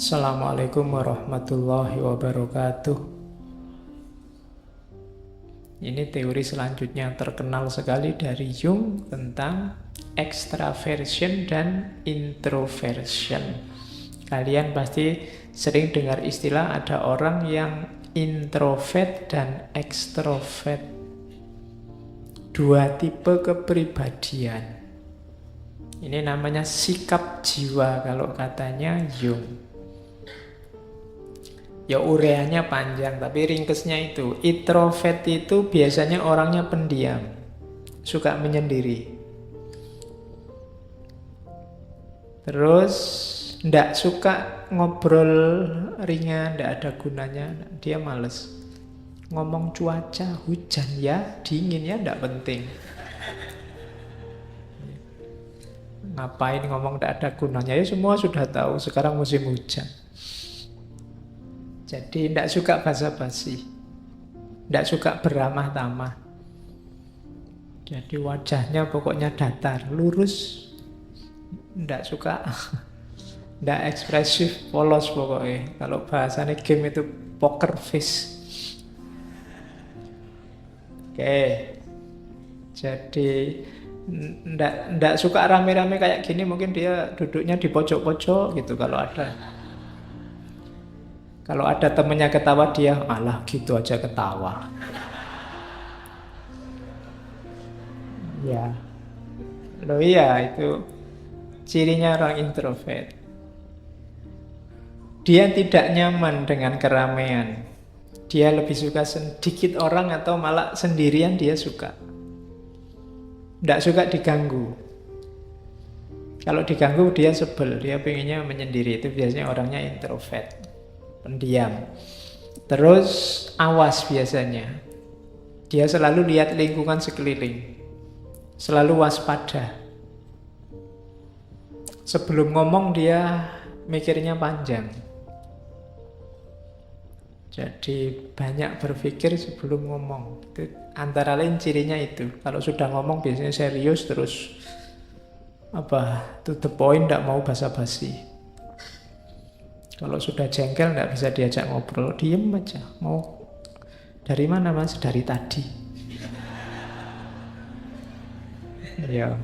Assalamualaikum warahmatullahi wabarakatuh. Ini teori selanjutnya terkenal sekali dari Jung tentang extraversion dan introversion. Kalian pasti sering dengar istilah ada orang yang introvert dan extrovert. Dua tipe kepribadian. Ini namanya sikap jiwa kalau katanya Jung. Ya ureanya panjang, tapi ringkesnya itu. Introvert itu biasanya orangnya pendiam, suka menyendiri. Terus ndak suka ngobrol ringan, ndak ada gunanya, dia males. Ngomong cuaca, hujan ya, dingin ya, ndak penting. Ngapain ngomong ndak ada gunanya, ya semua sudah tahu sekarang musim hujan. Jadi tidak suka basa-basi, tidak suka beramah tamah. Jadi wajahnya pokoknya datar, lurus, tidak suka, tidak ekspresif, polos pokoknya. Kalau bahasanya game itu poker face. Oke, jadi tidak suka rame-rame kayak gini. Mungkin dia duduknya di pojok-pojok gitu kalau ada. Kalau ada temennya ketawa, dia alah gitu aja ketawa. Ya, loh iya itu cirinya orang introvert. Dia tidak nyaman dengan keramaian. Dia lebih suka sedikit orang atau malah sendirian dia suka. Tidak suka diganggu. Kalau diganggu dia sebel, dia pengennya menyendiri. Itu biasanya orangnya introvert. Pendiam. Terus awas biasanya. Dia selalu lihat lingkungan sekeliling. Selalu waspada. Sebelum ngomong dia mikirnya panjang. Jadi banyak berpikir sebelum ngomong. Itu antara lain cirinya itu. Kalau sudah ngomong biasanya serius terus to the point, tidak mau basa-basi. Kalau sudah jengkel nggak bisa diajak ngobrol, diem aja. Mau dari mana mas? Dari tadi. Ya.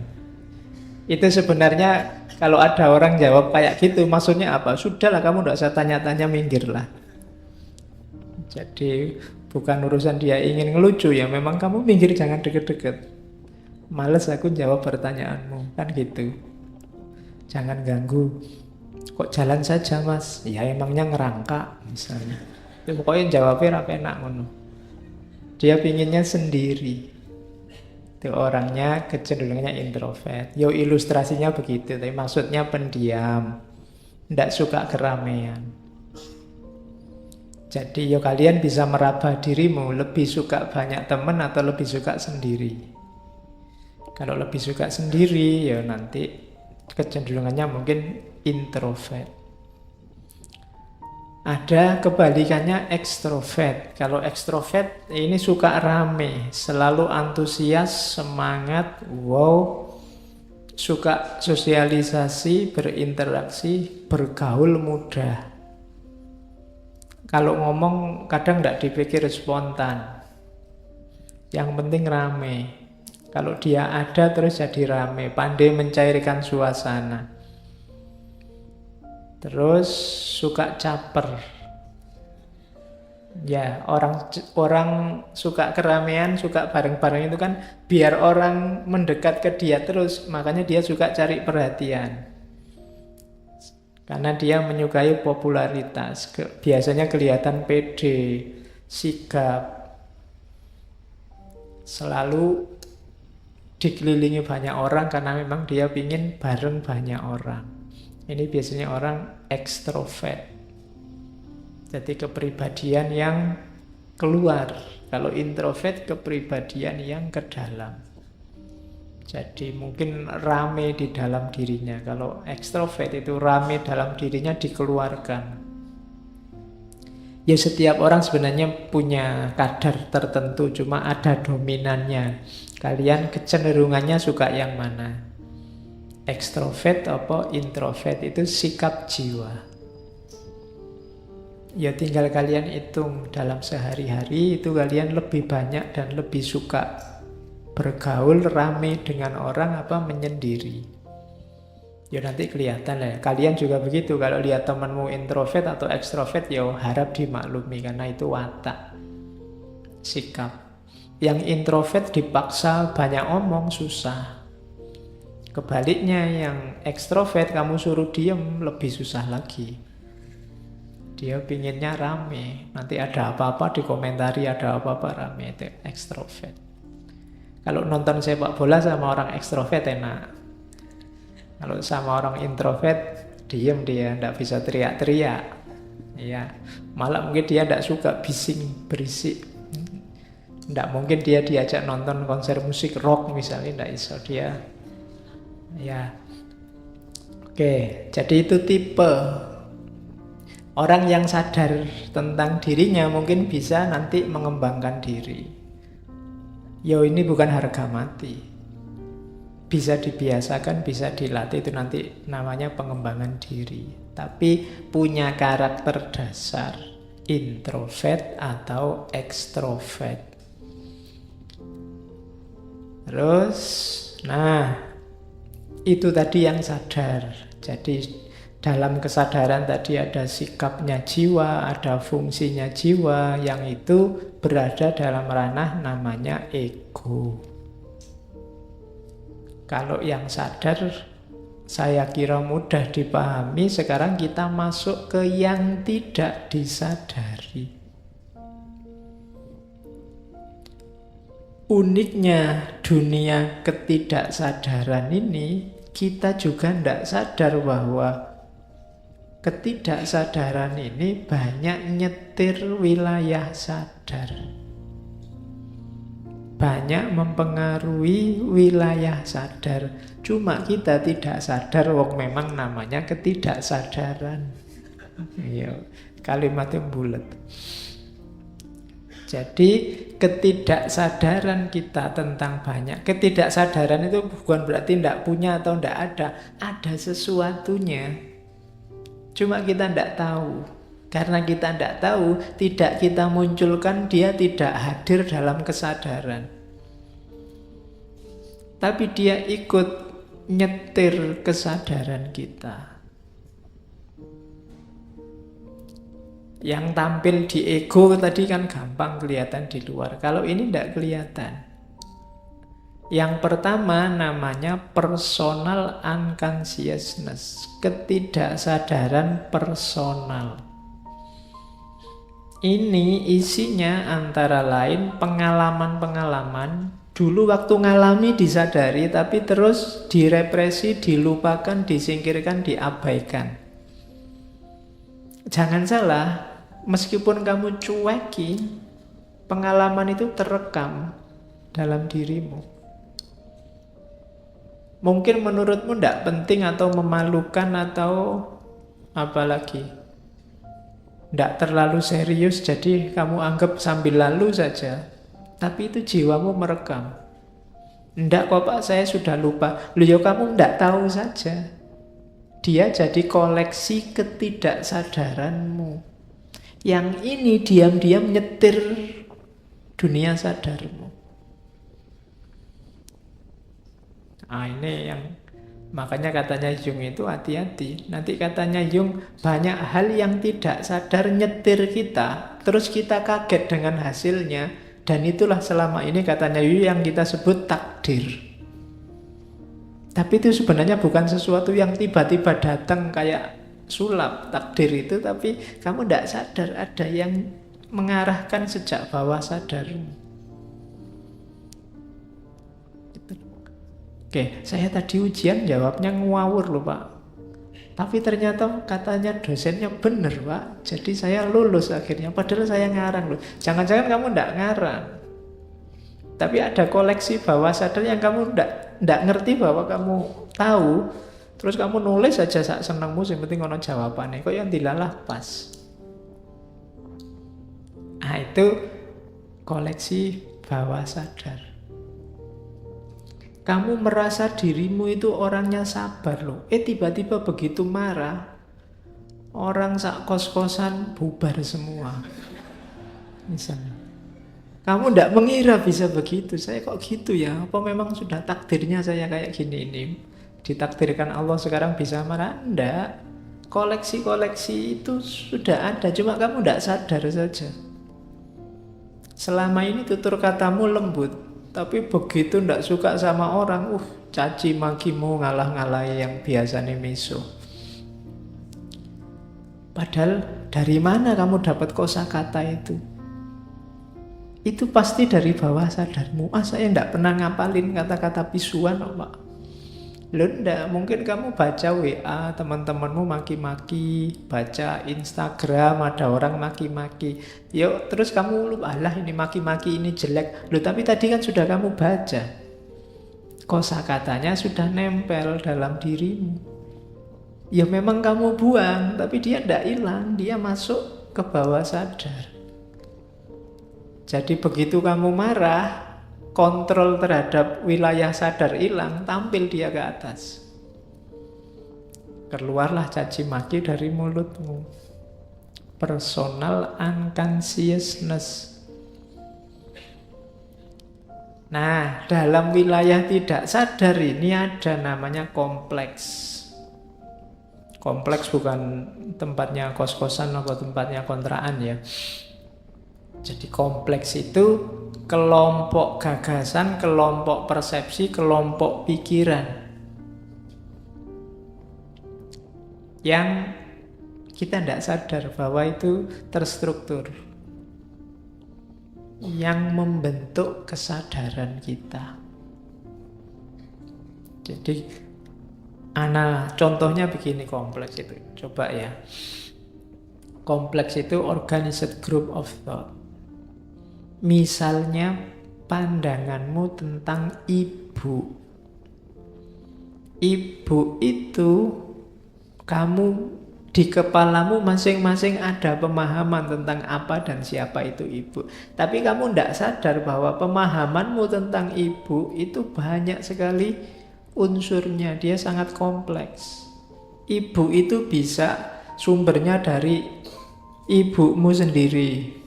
Itu sebenarnya kalau ada orang jawab kayak gitu, maksudnya apa? Sudahlah kamu nggak usah tanya-tanya, minggirlah. Jadi bukan urusan dia ingin ngelucu ya, memang kamu minggir jangan deket-deket. Males aku jawab pertanyaanmu, kan gitu. Jangan ganggu. Kok jalan saja mas? Ya emangnya ngerangka misalnya. Ya, pokoknya jawabnya rapi enak ngono. Dia pinginnya sendiri. Itu orangnya kecenderungannya introvert. Yo ilustrasinya begitu, tapi maksudnya pendiam. Tidak suka keramaian. Jadi yo kalian bisa meraba dirimu, lebih suka banyak teman atau lebih suka sendiri. Kalau lebih suka sendiri, ya nanti kecenderungannya mungkin introvert. Ada kebalikannya ekstrovert. Kalau ekstrovert ini suka rame, selalu antusias, semangat, wow, suka sosialisasi, berinteraksi, bergaul mudah. Kalau ngomong kadang tidak dipikir spontan. Yang penting rame. Kalau dia ada terus jadi rame, pandai mencairkan suasana. Terus suka caper. Ya, orang suka keramaian, suka bareng-bareng itu kan biar orang mendekat ke dia terus, makanya dia suka cari perhatian. Karena dia menyukai popularitas, biasanya kelihatan pede, sigap, selalu dikelilingi banyak orang karena memang dia ingin bareng banyak orang. Ini biasanya orang ekstrovert. Jadi kepribadian yang keluar. Kalau introvert kepribadian yang ke dalam. Jadi mungkin rame di dalam dirinya. Kalau ekstrovert itu rame dalam dirinya dikeluarkan. Ya setiap orang sebenarnya punya kadar tertentu, cuma ada dominannya. Kalian kecenderungannya suka yang mana? Ekstrovert atau introvert itu sikap jiwa. Ya tinggal kalian hitung dalam sehari-hari itu kalian lebih banyak dan lebih suka bergaul rame dengan orang apa menyendiri. Ya nanti kelihatan lah. Kalian juga begitu. Kalau lihat temanmu introvert atau ekstrovert, ya harap dimaklumi karena itu watak, sikap. Yang introvert dipaksa banyak omong susah. Kebaliknya yang ekstrovert kamu suruh diem lebih susah lagi. Dia pinginnya rame. Nanti ada apa-apa dikomentari, ada apa-apa rame. Itu ekstrovert. Kalau nonton sepak bola sama orang ekstrovert enak. Kalau sama orang introvert, diem dia, ndak bisa teriak-teriak. Ya, malah mungkin dia ndak suka bising, berisik. Ndak mungkin dia diajak nonton konser musik rock misalnya, ndak iso dia. Ya, oke. Jadi itu tipe orang yang sadar tentang dirinya mungkin bisa nanti mengembangkan diri. Yo, ini bukan harga mati. Bisa dibiasakan, bisa dilatih, itu nanti namanya pengembangan diri. Tapi punya karakter dasar introvert atau ekstrovert. Terus, nah itu tadi yang sadar. Jadi dalam kesadaran tadi ada sikapnya jiwa, ada fungsinya jiwa, yang itu berada dalam ranah namanya ego. Kalau yang sadar, saya kira mudah dipahami. Sekarang kita masuk ke yang tidak disadari. Uniknya dunia ketidaksadaran ini, kita juga tidak sadar bahwa ketidaksadaran ini banyak nyetir wilayah sadar. Banyak mempengaruhi wilayah sadar. Cuma kita tidak sadar, wong memang namanya ketidaksadaran. Iya, kalimatnya bulat. Jadi ketidaksadaran kita tentang banyak. Ketidaksadaran itu bukan berarti tidak punya atau tidak ada. Ada sesuatunya. Cuma kita tidak tahu. Karena kita tidak tahu, tidak kita munculkan, dia tidak hadir dalam kesadaran. Tapi dia ikut nyetir kesadaran kita. Yang tampil di ego tadi kan gampang kelihatan di luar. Kalau ini tidak kelihatan. Yang pertama namanya personal unconsciousness. Ketidaksadaran personal. Ini isinya antara lain pengalaman-pengalaman. Dulu waktu ngalami disadari, tapi terus direpresi, dilupakan, disingkirkan, diabaikan. Jangan salah, meskipun kamu cuekin, pengalaman itu terekam dalam dirimu. Mungkin menurutmu tidak penting atau memalukan atau apa lagi, tidak terlalu serius, jadi kamu anggap sambil lalu saja. Tapi itu jiwamu merekam. Tidak kok Pak, saya sudah lupa. Loh ya kamu tidak tahu saja. Dia jadi koleksi ketidaksadaranmu. Yang ini diam-diam nyetir dunia sadarmu. Nah ini yang makanya katanya Jung itu hati-hati. Nanti katanya Jung banyak hal yang tidak sadar nyetir kita. Terus kita kaget dengan hasilnya. Dan itulah selama ini katanya Jung yang kita sebut takdir. Tapi itu sebenarnya bukan sesuatu yang tiba-tiba datang kayak sulap takdir itu. Tapi kamu tidak sadar ada yang mengarahkan sejak bawah sadarmu. Oke, saya tadi ujian jawabnya ngawur loh Pak. Tapi ternyata katanya dosennya benar Pak. Jadi saya lulus akhirnya. Padahal saya ngarang loh. Jangan-jangan kamu tidak ngarang. Tapi ada koleksi bawah sadar yang kamu tidak ngerti bahwa kamu tahu. Terus kamu nulis aja sak senengmu, yang penting ono jawabannya. Kok yang dilalah pas. Nah itu koleksi bawah sadar. Kamu merasa dirimu itu orangnya sabar loh. Tiba-tiba begitu marah, Orang sak kos-kosan bubar semua. Misalnya. Kamu tidak mengira bisa begitu. Saya kok gitu ya? Apa memang sudah takdirnya saya kayak gini ini? Ditakdirkan Allah sekarang bisa marah? Enggak. Koleksi-koleksi itu sudah ada, cuma kamu tidak sadar saja. Selama ini tutur katamu lembut, tapi begitu tidak suka sama orang, caci makimu ngalah-ngalahi yang biasa nih miso. Padahal dari mana kamu dapat kosakata itu? Itu pasti dari bawah sadarmu. Saya tidak pernah ngapalin kata-kata pisuan, Pak. Loh, enggak. Mungkin kamu baca WA, teman-temanmu maki-maki, baca Instagram, ada orang maki-maki. Yuk, terus kamu lupa, alah ini maki-maki, ini jelek. Loh, tapi tadi kan sudah kamu baca. Kosakatanya sudah nempel dalam dirimu. Ya memang kamu buang, tapi dia tidak hilang, dia masuk ke bawah sadar. Jadi begitu kamu marah, kontrol terhadap wilayah sadar hilang, tampil dia ke atas. Keluarlah caci maki dari mulutmu. Personal unconsciousness. Nah, dalam wilayah tidak sadar ini ada namanya kompleks. Kompleks bukan tempatnya kos-kosan atau tempatnya kontrakan ya. Jadi kompleks itu kelompok gagasan, kelompok persepsi, kelompok pikiran yang kita tidak sadar bahwa itu terstruktur, yang membentuk kesadaran kita. Jadi contohnya begini kompleks itu. Coba ya. Kompleks itu organized group of thought. Misalnya pandanganmu tentang ibu. Ibu itu kamu di kepalamu masing-masing ada pemahaman tentang apa dan siapa itu ibu. Tapi kamu tidak sadar bahwa pemahamanmu tentang ibu itu banyak sekali unsurnya. Dia sangat kompleks. Ibu itu bisa sumbernya dari ibumu sendiri,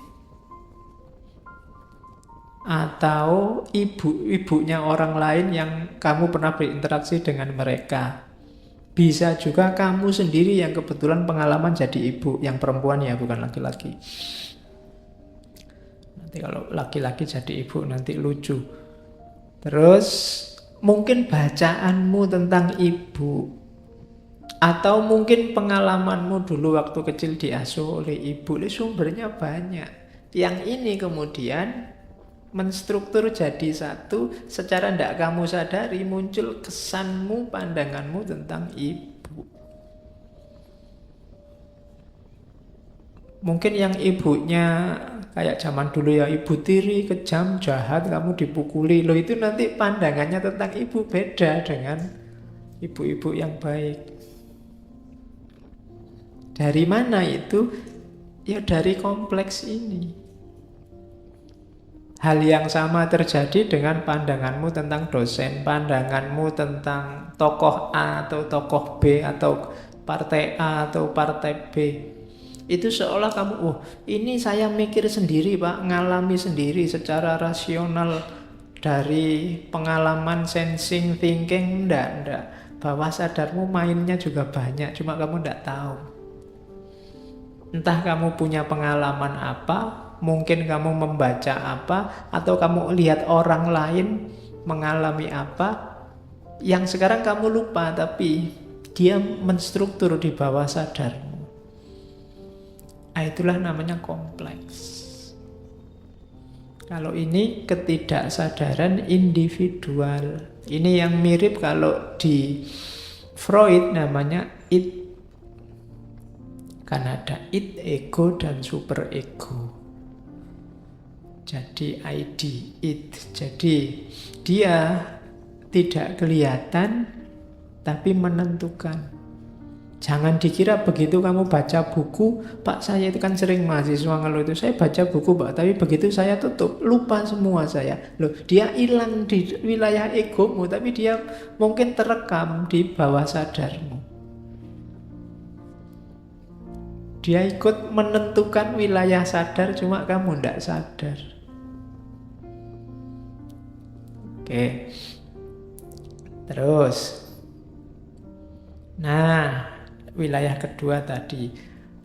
atau ibunya orang lain yang kamu pernah berinteraksi dengan mereka. Bisa juga kamu sendiri yang kebetulan pengalaman jadi ibu, yang perempuan ya, bukan laki-laki. Nanti kalau laki-laki jadi ibu nanti lucu. Terus mungkin bacaanmu tentang ibu, atau mungkin pengalamanmu dulu waktu kecil diasuh oleh ibu, sumbernya banyak. Yang ini kemudian menstruktur jadi satu, secara tidak kamu sadari muncul kesanmu, pandanganmu tentang ibu. Mungkin yang ibunya kayak zaman dulu ya, ibu tiri, kejam, jahat, kamu dipukuli. Loh, itu nanti pandangannya tentang ibu beda dengan ibu-ibu yang baik. Dari mana itu? Ya dari kompleks ini. Hal yang sama terjadi dengan pandanganmu tentang dosen, pandanganmu tentang tokoh A atau tokoh B, atau partai A atau partai B. Itu seolah kamu, ini saya mikir sendiri Pak, ngalami sendiri secara rasional dari pengalaman sensing, thinking. Enggak. Bawah sadarmu mainnya juga banyak, cuma kamu enggak tahu. Entah kamu punya pengalaman apa, mungkin kamu membaca apa, atau kamu lihat orang lain mengalami apa, yang sekarang kamu lupa, tapi dia menstruktur di bawah sadarmu. Itulah namanya kompleks. Kalau ini ketidaksadaran individual. Ini yang mirip kalau di Freud namanya id. Kan ada id, ego, dan super ego. Jadi ID, id. Jadi dia tidak kelihatan tapi menentukan. Jangan dikira begitu kamu baca buku, Pak saya itu kan sering mahasiswa ngeluh itu, saya baca buku Pak, tapi begitu saya tutup, lupa semua saya. Loh, dia hilang di wilayah egomu, tapi dia mungkin terekam di bawah sadarmu. Dia ikut menentukan wilayah sadar, cuma kamu tidak sadar. Oke. Terus. Nah, wilayah kedua tadi.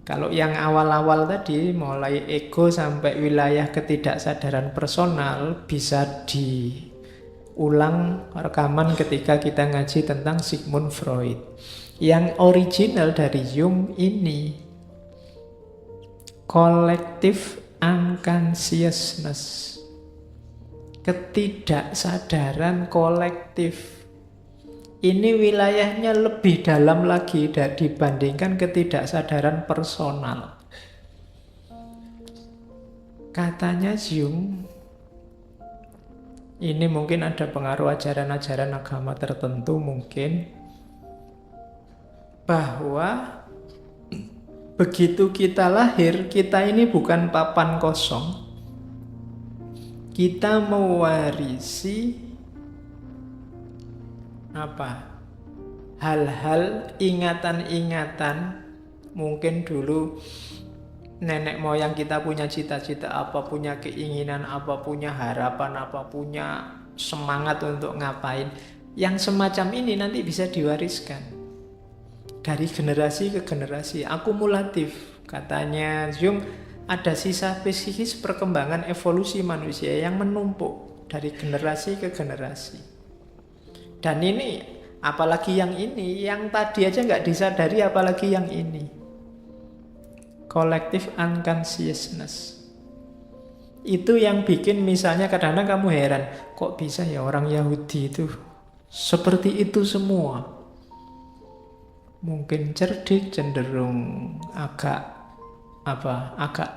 Kalau yang awal-awal tadi, mulai ego sampai wilayah ketidaksadaran personal, bisa diulang rekaman ketika kita ngaji tentang Sigmund Freud. Yang original dari Jung ini, collective unconsciousness. Ketidaksadaran kolektif. Ini wilayahnya lebih dalam lagi dibandingkan ketidaksadaran personal. Katanya Jung, ini mungkin ada pengaruh ajaran-ajaran agama tertentu mungkin, bahwa begitu kita lahir, kita ini bukan papan kosong. Kita mewarisi apa? Hal-hal, ingatan-ingatan. Mungkin dulu nenek moyang kita punya cita-cita apa, punya keinginan apa, punya harapan apa, punya semangat untuk ngapain. Yang semacam ini nanti bisa diwariskan dari generasi ke generasi, akumulatif. Katanya Jung, ada sisa psikis perkembangan evolusi manusia yang menumpuk dari generasi ke generasi. Dan ini, apalagi yang ini, yang tadi aja nggak disadari, apalagi yang ini. Collective unconsciousness. Itu yang bikin misalnya kadang-kadang kamu heran, kok bisa ya orang Yahudi itu seperti itu semua. Mungkin cerdik, cenderung agak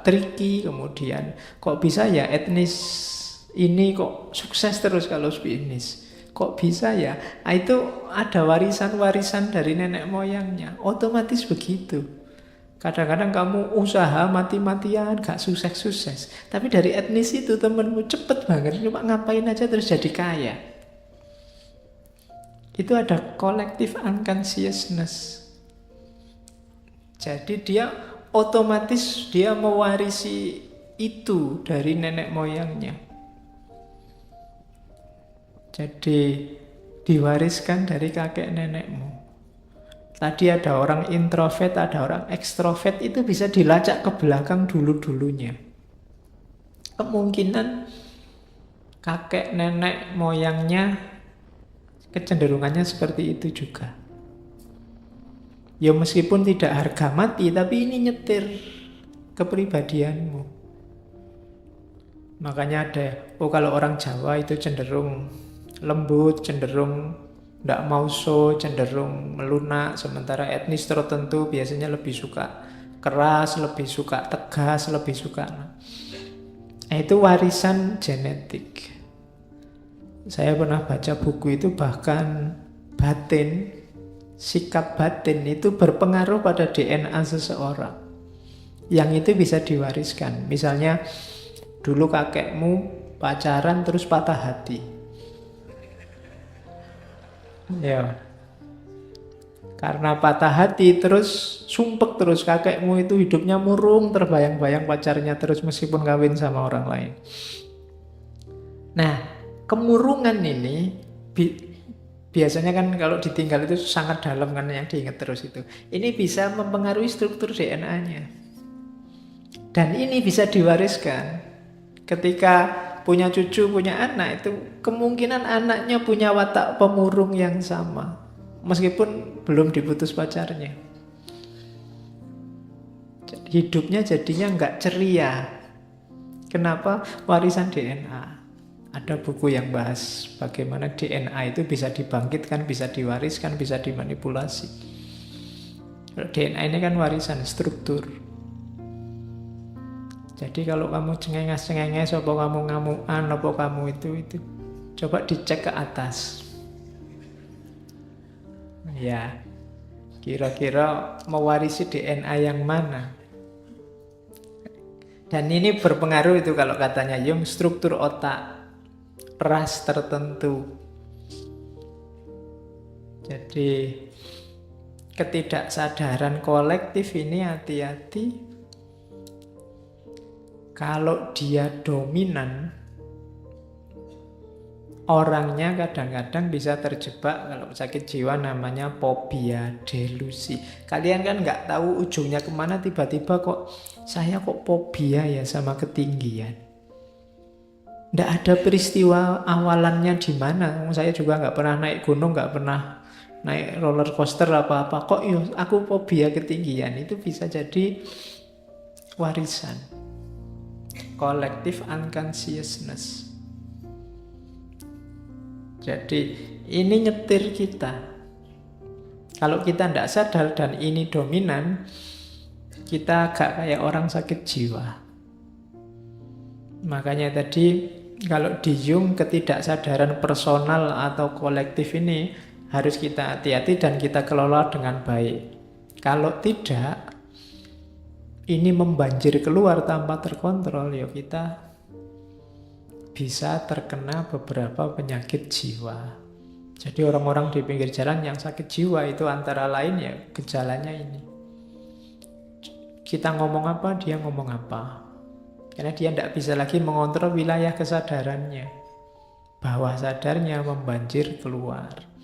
tricky, kemudian kok bisa ya etnis ini kok sukses terus kalau bisnis, kok bisa ya. Itu ada warisan-warisan dari nenek moyangnya, otomatis begitu. Kadang-kadang kamu usaha mati-matian gak sukses-sukses, tapi dari etnis itu temenmu cepet banget, cuma ngapain aja terus jadi kaya. Itu ada collective unconsciousness. Jadi dia otomatis dia mewarisi itu dari nenek moyangnya. Jadi diwariskan dari kakek nenekmu. Tadi ada orang introvert, ada orang ekstrovert, itu bisa dilacak ke belakang dulu-dulunya. Kemungkinan kakek nenek moyangnya kecenderungannya seperti itu juga. Ya meskipun tidak harga mati, tapi ini nyetir kepribadianmu. Makanya ada, kalau orang Jawa itu cenderung lembut, cenderung tidak mau cenderung melunak. Sementara etnis tertentu biasanya lebih suka keras, lebih suka tegas, lebih suka. Itu warisan genetik. Saya pernah baca buku itu, bahkan batin, sikap batin itu berpengaruh pada DNA seseorang. Yang itu bisa diwariskan. Misalnya dulu kakekmu pacaran terus patah hati. Ya. Karena patah hati terus sumpek terus, kakekmu itu hidupnya murung, terbayang-bayang pacarnya terus meskipun kawin sama orang lain. Nah, kemurungan ini biasanya kan kalau ditinggal itu sangat dalam kan, yang diingat terus itu. Ini bisa mempengaruhi struktur DNA-nya. Dan ini bisa diwariskan. Ketika punya cucu, punya anak, itu kemungkinan anaknya punya watak pemurung yang sama. Meskipun belum diputus pacarnya. Hidupnya jadinya nggak ceria. Kenapa? Warisan DNA. Ada buku yang bahas bagaimana DNA itu bisa dibangkitkan, bisa diwariskan, bisa dimanipulasi. DNA ini kan warisan struktur. Jadi kalau kamu cengenges-cengenges, apa kamu ngamuan, apa kamu itu coba dicek ke atas. Ya, kira-kira mewarisi DNA yang mana? Dan ini berpengaruh itu kalau katanya Jung, struktur otak ras tertentu. Jadi Ketidaksadaran kolektif ini hati-hati. Kalau dia dominan, orangnya kadang-kadang bisa terjebak, kalau sakit jiwa namanya fobia, delusi. Kalian kan nggak tahu ujungnya kemana, tiba-tiba kok saya kok fobia ya sama ketinggian. Nggak ada peristiwa awalannya di mana. Saya juga nggak pernah naik gunung, nggak pernah naik roller coaster apa-apa. Kok yo aku fobia ketinggian? Itu bisa jadi warisan collective unconsciousness. Jadi ini nyetir kita. Kalau kita tidak sadar dan ini dominan, kita agak kayak orang sakit jiwa. Makanya tadi kalau di Jung ketidaksadaran personal atau kolektif ini harus kita hati-hati dan kita kelola dengan baik. Kalau tidak, ini membanjir keluar tanpa terkontrol, ya kita bisa terkena beberapa penyakit jiwa. Jadi orang-orang di pinggir jalan yang sakit jiwa itu antara lain ya gejalanya ini. Kita ngomong apa, dia ngomong apa. Karena dia tidak bisa lagi mengontrol wilayah kesadarannya. Bawah sadarnya membanjir keluar.